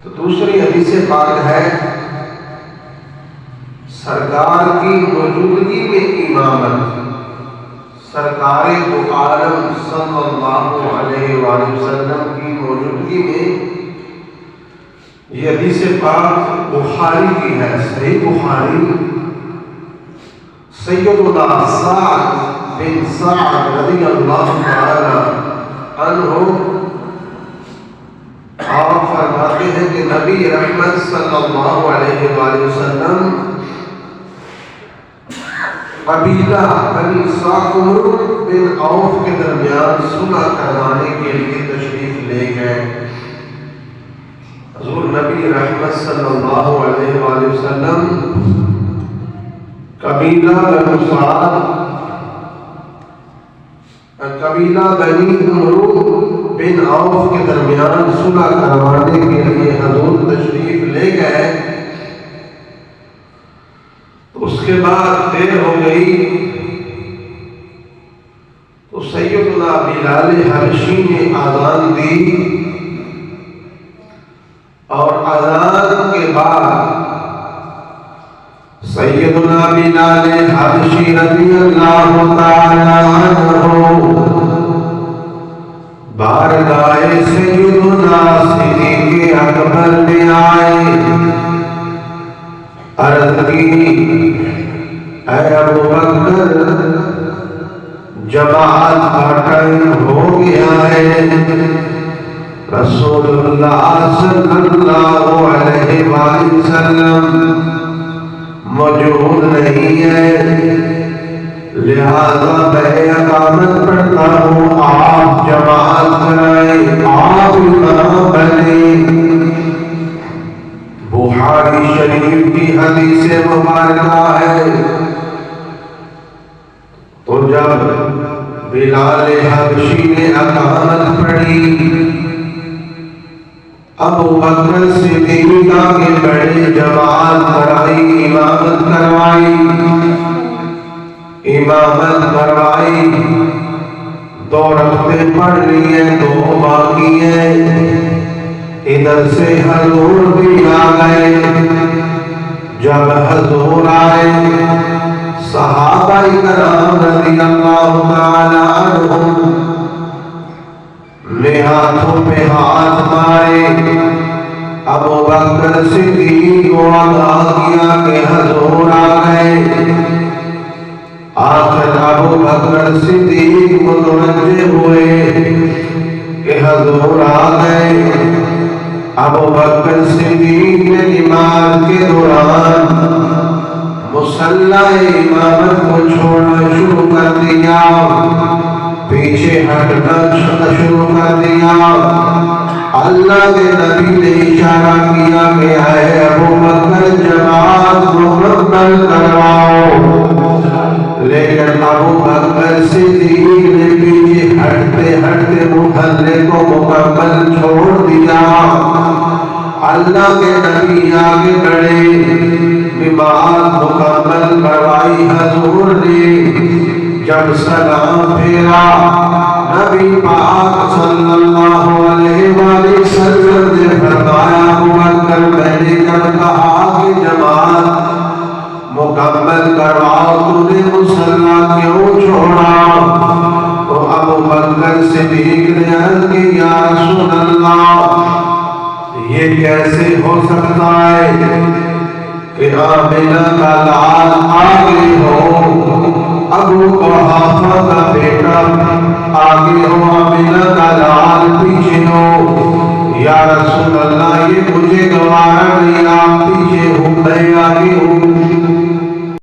تو دوسری حدیث پاک ہے سرکار کی موجودگی میں امامت، سرکار دو عالم صلی اللہ علیہ وآلہ وسلم کی موجودگی میں. یہ حدیث پاک بخاری کی ہے، صحیح بخاری. سیدنا سعد بن سعد رضی اللہ تعالی عنہ آپ فرماتے ہیں کہ نبی رحمت صلی اللہ علیہ وآلہ وسلم قبیلہ بنی ثاقب بن عوف کے درمیان صلح کروانے کے لیے تشریف لے گئے. حضور نبی رحمت صلی اللہ علیہ وآلہ وسلم قبیلہ بنی عمرو بن عوف کے درمیان صلح کروانے کے لیے حضور تشریف لے گئے. اس کے بعد دیر ہو گئی تو سیدنا بلال حبشی نے اذان دی اور اذان کے بعد سیدنا بلال حبشی رضی اللہ تعالی عنہ بارگاہ سیدنا صدیق اکبر میں آئے. عرض کی اے ابو بکر جماعت کا ٹائم ہو گیا ہے، رسول اللہ صلی اللہ علیہ وآلہ وسلم موجود نہیں ہے، لہذا میں اقامت پڑھتا ہوں، آپ جماعت کرائیں، آپ امام بنیں. بخاری شریف کی حدیث مبارکہ ہے. تو جب بلال حبشی نے اقامت پڑھی، ابو بکر صدیق آگے بڑھے، جماعت کرائی، امامت کروائی. 2 رکعتیں پڑھ لی ہیں، 2 باقی ہیں. ادھر سے حضور بھی آ گئے. جب حضور آئے صحابہ کرام رضی اللہ تعالی عنہم نے ہاتھوں پہ ہاتھ مارے. ابو بکر صدیق کو آگاہ کیا کہ حضور آ گئے. آخر ابو بکر صدیق متوجہ ہوئے کہ حضور آ گئے. ابو بکر صدیق نے نماز کے دوران مصلی امامت کو چھوڑنا شروع کر دیا، پیچھے ہٹنا شروع کر دیا. اللہ کے نبی نے اشارہ کیا کہ اے ابو بکر جماعت مکمل کرواؤ، لیکن ابو بکر صدیق نے پیچھے ہٹتے ہٹتے محلے کو مکمل چھوڑ دیا. اللہ کے نبی آگے بڑھے، نماز مکمل کروائی. حضور نے جب سلام پھیرا، نبی پاک صلی اللہ علیہ وآلہ وسلم نے فرمایا ابو بکر میں نے جب کہا کہ جماعت مکمل کرواؤ تو نے مصلی کیوں چھوڑا؟ تو ابو بکر صدیق نے عرض کی یا رسول اللہ یہ کیسے ہو سکتا ہے کہ آمنہ کا لال آگے ہو، ابو قحافہ کا بیٹا آگے ہو، آمنہ کا لال پیچھے ہو. یا رسول اللہ یہ مجھے گوارا نہیں، آپ پیچھے ہوں میں آگے ہوں.